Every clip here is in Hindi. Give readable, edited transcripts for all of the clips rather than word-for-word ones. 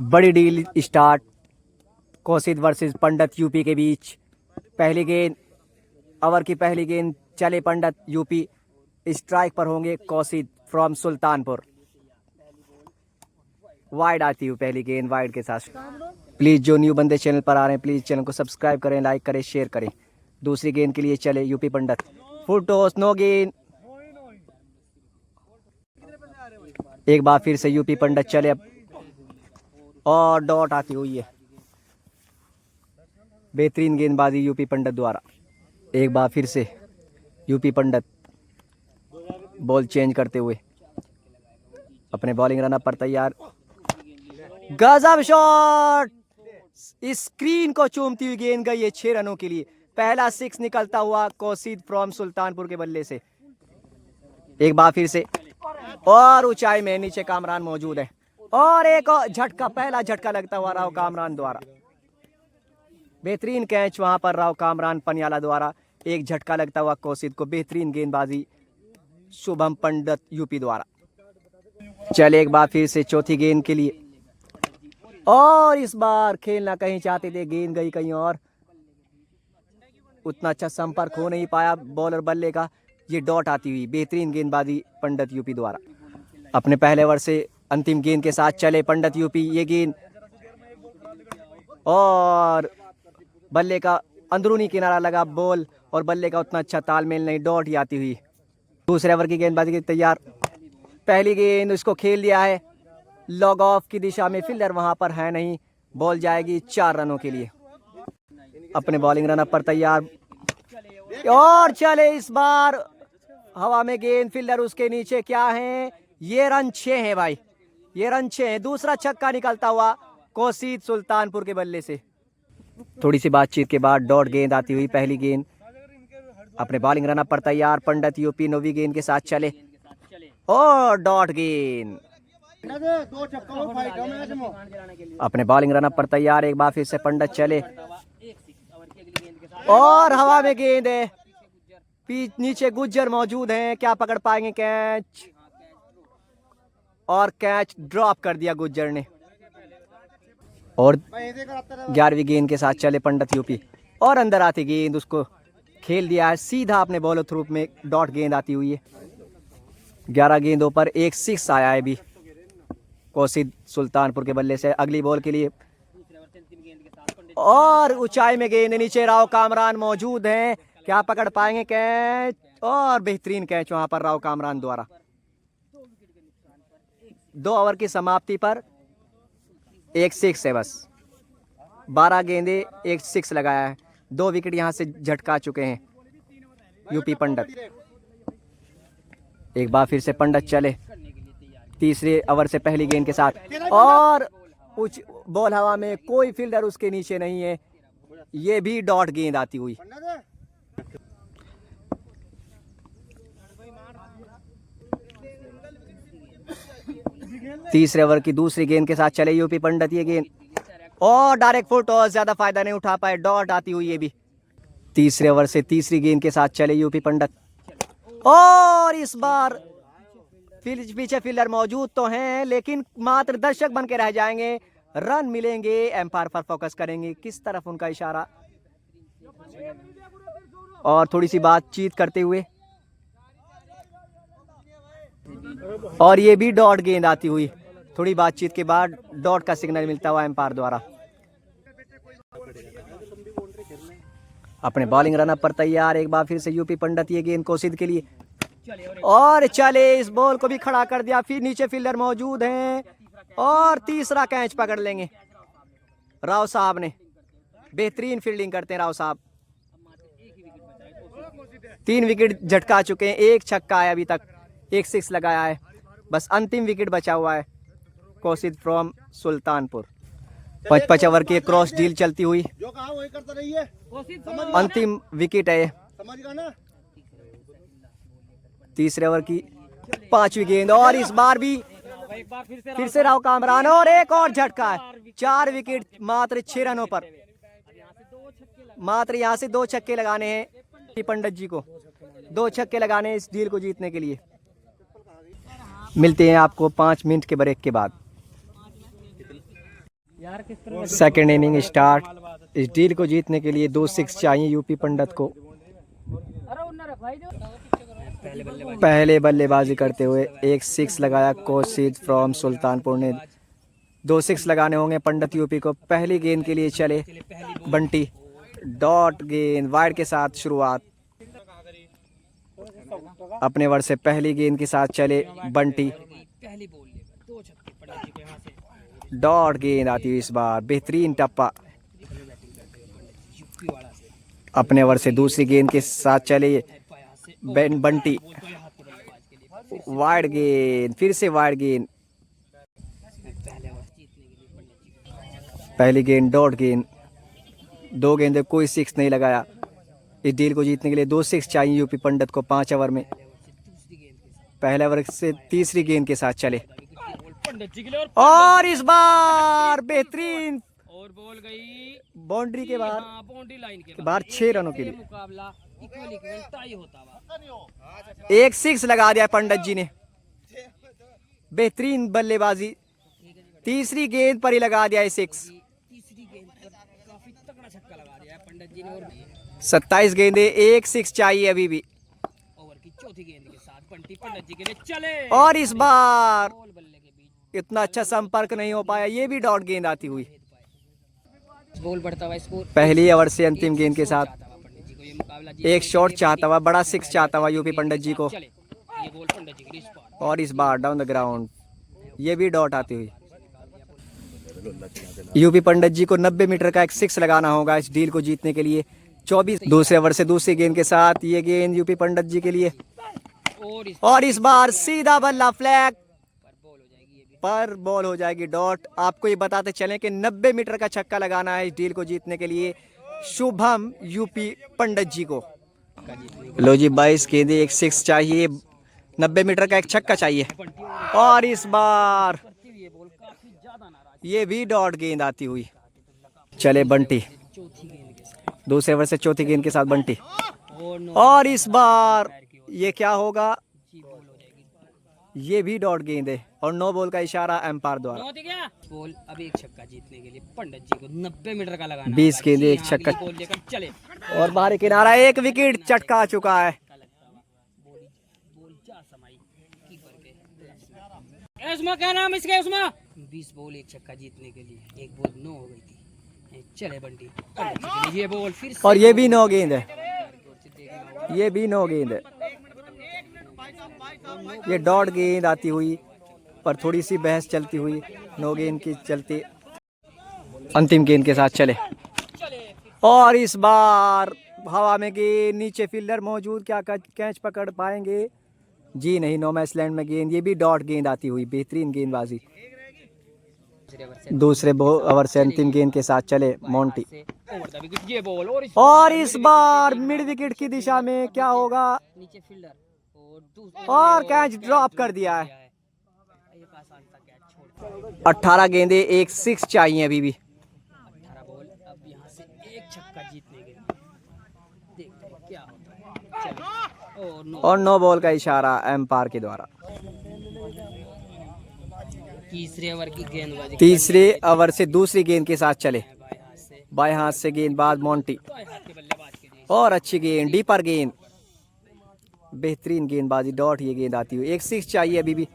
बड़ी डील स्टार्ट। कौशिक वर्सेस पंडित यूपी के बीच। पहली गेंद, ओवर की पहली गेंद। चले पंडित यूपी। स्ट्राइक पर होंगे कौशिक फ्रॉम सुल्तानपुर। वाइड आती हुई पहली गेंद, वाइड के साथ। प्लीज जो न्यू बंदे चैनल पर आ रहे हैं प्लीज चैनल को सब्सक्राइब करें, लाइक करें, शेयर करें। दूसरी गेंद के लिए चले यूपी पंडित। फुल टॉस, नो गेंद। एक बार फिर से यूपी पंडित चले अब, और डॉट आती हुई है। बेहतरीन गेंदबाजी यूपी पंडित द्वारा। एक बार फिर से यूपी पंडित बॉल चेंज करते हुए अपने बॉलिंग रनअप पर तैयार। गजब शॉट, स्क्रीन को चूमती हुई गेंद गई है 6 रनों के लिए। पहला 6 निकलता हुआ कौशिक फ्रॉम सुल्तानपुर के बल्ले से। एक बार फिर से, और ऊंचाई में नीचे कामरान मौजूद है, और एक और झटका, पहला झटका लगता हुआ राव कामरान द्वारा। बेहतरीन कैच वहां पर राव कामरान पनियाला द्वारा। एक झटका लगता हुआ कौशिक को। बेहतरीन गेंदबाजी शुभम पंडित यूपी द्वारा। चले एक बार फिर से चौथी गेंद के लिए, और इस बार खेलना कहीं चाहते थे, गेंद गई कहीं और। उतना अच्छा संपर्क हो नहीं पाया बॉलर बल्ले का। ये डॉट आती हुई। बेहतरीन गेंदबाजी पंडित यूपी द्वारा। अपने पहले ओवर से अंतिम गेंद के साथ चले पंडित यूपी। ये गेंद, और बल्ले का अंदरूनी किनारा लगा बॉल, और बल्ले का उतना अच्छा तालमेल नहीं, डॉट ही आती हुई। दूसरे ओवर की गेंदबाजी के तैयार। पहली गेंद उसको खेल दिया है लॉग ऑफ की दिशा में, फील्डर वहां पर है नहीं। बॉल जाएगी 4 रनों के लिए। अपने बॉलिंग रनअप पर तैयार, और चले इस बार हवा में गेंद, फील्डर उसके नीचे। क्या है ये? रन 6 है भाई, ये रन 6 है। दूसरा छक्का निकलता हुआ कौशिक सुल्तानपुर के बल्ले से। थोड़ी सी बातचीत के बाद डॉट गेंद आती हुई पहली गेंद। अपने बॉलिंग रनअप पर तैयार पंडित यूपी। नौवीं गेंद के साथ चले, और डॉट गेंद। अपने बॉलिंग रनअप पर तैयार। एक बार फिर से पंडित चले, और हवा में गेंद है, नीचे गुज्जर मौजूद हैं। क्या पकड़ पाएंगे कैच? और कैच ड्रॉप कर दिया गुज्जर ने। और 11वीं गेंद के साथ चले पंडित यूपी, और अंदर आती गेंद उसको खेल दिया है सीधा अपने बॉलर थ्रू में। डॉट गेंद आती हुई है। 11 गेंदों पर एक 6 आया है अभी कौशिक सुल्तानपुर के बल्ले से। अगली बॉल के लिए, और ऊंचाई में गेंद, नीचे राव कामरान मौजूद हैं। क्या पकड़ पाएंगे कैच? और बेहतरीन कैच वहां पर राव कामरान द्वारा। 2 ओवर की समाप्ति पर एक 6 है बस। 12 गेंदे, एक 6 लगाया है। 2 विकेट यहां से झटका चुके हैं यूपी पंडित। एक बार फिर से पंडित चले तीसरे ओवर से पहली गेंद के साथ, और बॉल हवा में, कोई फील्डर उसके नीचे नहीं है। ये भी डॉट गेंद आती हुई। तीसरे ओवर की दूसरी गेंद के साथ चले यूपी पंडित। ये गेंद, और डायरेक्ट फुल टॉस, ज्यादा फायदा नहीं उठा पाए, डॉट आती हुई ये भी। तीसरे ओवर से तीसरी गेंद के साथ चले यूपी पंडित, और इस बार पीछे फील्डर मौजूद तो हैं, लेकिन मात्र दर्शक बन के रह जाएंगे। रन मिलेंगे, एम्पायर पर फोकस करेंगे, किस तरफ उनका इशारा। और थोड़ी सी बातचीत करते हुए, और ये भी डॉट गेंद आती हुई। थोड़ी बातचीत के बाद डॉट का सिग्नल मिलता हुआ एम्पायर द्वारा। अपने बॉलिंग रनअप पर तैयार। एक बार फिर से यूपी पंडित। ये गेंद कौशिक के लिए, और चले इस बॉल को भी खड़ा कर दिया। फिर नीचे फील्डर मौजूद हैं, और तीसरा कैच पकड़ लेंगे राव साहब ने। बेहतरीन फील्डिंग करते हैं राव साहब। 3 विकेट झटका चुके हैं, एक छक्का है अभी तक, एक 6 लगाया है। बस अंतिम विकेट बचा हुआ है कौशिक फ्रॉम सुल्तानपुर। 5 ओवर की क्रॉस डील चलती हुई, अंतिम विकेट है। तीसरे ओवर की 5वीं गेंद, और इस बार भी फिर से राव कामरान, और एक और झटका है। 4 विकेट मात्र 6 रनों पर। मात्र यहाँ से 2 छक्के लगाने हैं पंडित जी को, 2 छक्के लगाने हैं इस डील को जीतने के लिए। मिलते हैं आपको 5 मिनट के ब्रेक के बाद। Second inning start. इस डील को जीतने के लिए 2 6 चाहिए यूपी पंडित को। पहले बल्लेबाजी करते हुए एक 6 लगाया कोशिश फ्रॉम सुल्तानपुर ने। 2 6 लगाने होंगे पंडित यूपी को। पहली गेंद के लिए चले बंटी। डॉट गेंद वाइड के साथ शुरुआत। अपने वर्ष से पहली गेंद के साथ चले बंटी। डॉट गेंद आती हुई इस बार बेहतरीन टप्पा। अपने ओवर से दूसरी गेंद के साथ चले बंटी। वाइड गेंद, फिर से वाइड गेंद। पहली गेंद डॉट गेंद। 2 गेंदे कोई 6 नहीं लगाया। इस डील को जीतने के लिए 2 6 चाहिए यूपी पंडित को 5 ओवर में। पहले ओवर से तीसरी गेंद के साथ चले और इस बार बेहतरीन और बॉल गई बाउंड्री के बाहर, बाउंड्री लाइन के बाहर 6 रनों के लिए मुकाबला इक्वल टाई होता हुआ। एक 6 लगा दिया पंडित जी ने। बेहतरीन बल्लेबाजी। तीसरी गेंद पर ही लगा दिया 6। तीसरी गेंद पर काफी तगड़ा छक्का लगा दिया पंडित जी ने। और 27 गेंदे, एक 6 चाहिए अभी भी। ओवर की चौथी गेंद के साथ पंडित जी के लिए चले और इस बार बॉल बल्ले के बीच इतना अच्छा संपर्क नहीं हो पाया। ये भी डॉट गेंद आती हुई। बॉल बढ़ता हुआ स्कोर। पहली ओवर से अंतिम गेंद के साथ पंडित जी को ये मुकाबला एक शॉट चाहता हुआ, बड़ा 6 चाहता हुआ यूपी पंडित जी को। चले ये बॉल पंडित जी के लिए स्पॉट। और इस बार डाउन द ग्राउंड ये भी डॉट आती हुई। यूपी पंडित जी को 90 मीटर का एक 6 लगाना होगा इस डील को जीतने के लिए। 24 दूसरे ओवर से दूसरी गेंद के साथ ये गेंद यूपी पंडित जी के लिए। और इस बार सीधा बल्ला फ्लैग पर बॉल हो जाएगी डॉट। आपको ये बताते चलें कि 90 मीटर का छक्का लगाना है इस डील को जीतने के लिए शुभम यूपी पंडित जी को। लो जी 22 गेंदे, एक 6 चाहिए, 90 मीटर का एक छक्का चाहिए। और इस बार ये भी डॉट गेंद आती हुई। चले बंटी दूसरे ओवर से चौथी गेंद के साथ बंटी। और इस बार ये क्या होगा, ये भी डॉट गेंद है और नो बॉल का इशारा एम्पायर द्वारा। बॉल अब एक छक्का जीतने के लिए पंडित जी को 90 मीटर का लगाना। 20 गेंदे, एक छक्का बॉल लेकर चले और बाहरी किनारा, एक विकेट चटका चुका है। उसमा क्या नाम इसका उसमा। 20 बॉल एक छक्का जीतने के लिए एक बॉल नो हो गई थी। चले बंटी ये बॉल फिर से और ये भी नो गेंद है, ये भी नो गेंद है। ये डॉट गेंद आती हुई पर थोड़ी सी बहस चलती हुई नो गेंद की चलती। अंतिम गेंद के साथ चले और इस बार हवा में गेंद, नीचे फील्डर मौजूद, क्या कैच पकड़ पाएंगे? जी नहीं, नो मैच लैंड में गेंद। ये भी डॉट गेंद आती हुई, बेहतरीन गेंदबाजी। दूसरे ओवर से अंतिम गेंद के साथ चले मोंटी। और इस बार मिड विकेट की दिशा में क्या होगा? नीचे फील्डर और कैच ड्रॉप कर दिया है। 18 गेंदे, एक 6 चाहिए अभी भी। 18 बॉल अब यहाँ से एक छक्का जीतने के लिए देखते हैं क्या होता है। चलो और नो बॉल का इशारा एम्पायर के द्वारा। तीसरे ओवर की गेंदबाजी। तीसरे ओवर से दूसरी गेंद के साथ चले बाएं हाथ से गेंदबाज मोंटी। और अच्छी गेंद, डीपर गेंद, बेहतरीन गेंदबाजी, डॉट ये गेंद आती हुई। एक 6 चाहिए अभी भी।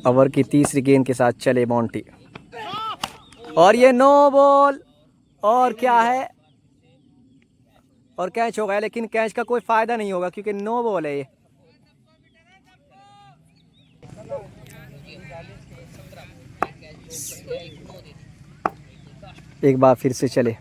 ओवर की तीसरी गेंद के साथ चले मोंटी और ये नो बॉल। और क्या है, और कैच हो गया, लेकिन कैच का कोई फायदा नहीं होगा क्योंकि नो बॉल है ये। एक बार फिर से चले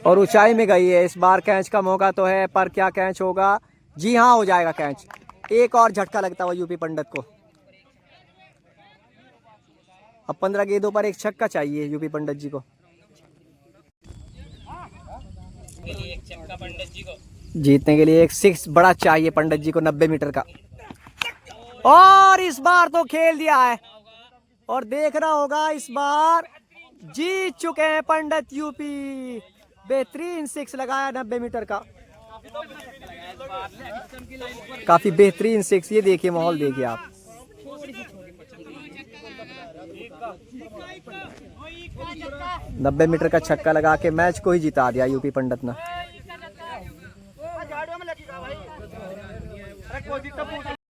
और ऊंचाई में गई है। इस बार कैच का मौका तो है पर क्या कैच होगा? जी हाँ, हो जाएगा कैच। एक और झटका लगता हुआ यूपी पंडित को। अब 15 गेंदों पर एक छक्का चाहिए यूपी पंडित जी को। जीतने के लिए एक 6 बड़ा चाहिए पंडित जी को 90 मीटर का। और इस बार तो खेल दिया है और देखना होगा, इस बार जीत चुके हैं पंडित यूपी। बेहतरीन 6 लगाया 90 मीटर का। काफी बेहतरीन सिक्स, ये देखिए माहौल देखिए आप। 90 मीटर का छक्का लगा के मैच को ही जिता दिया यूपी पंडित ने।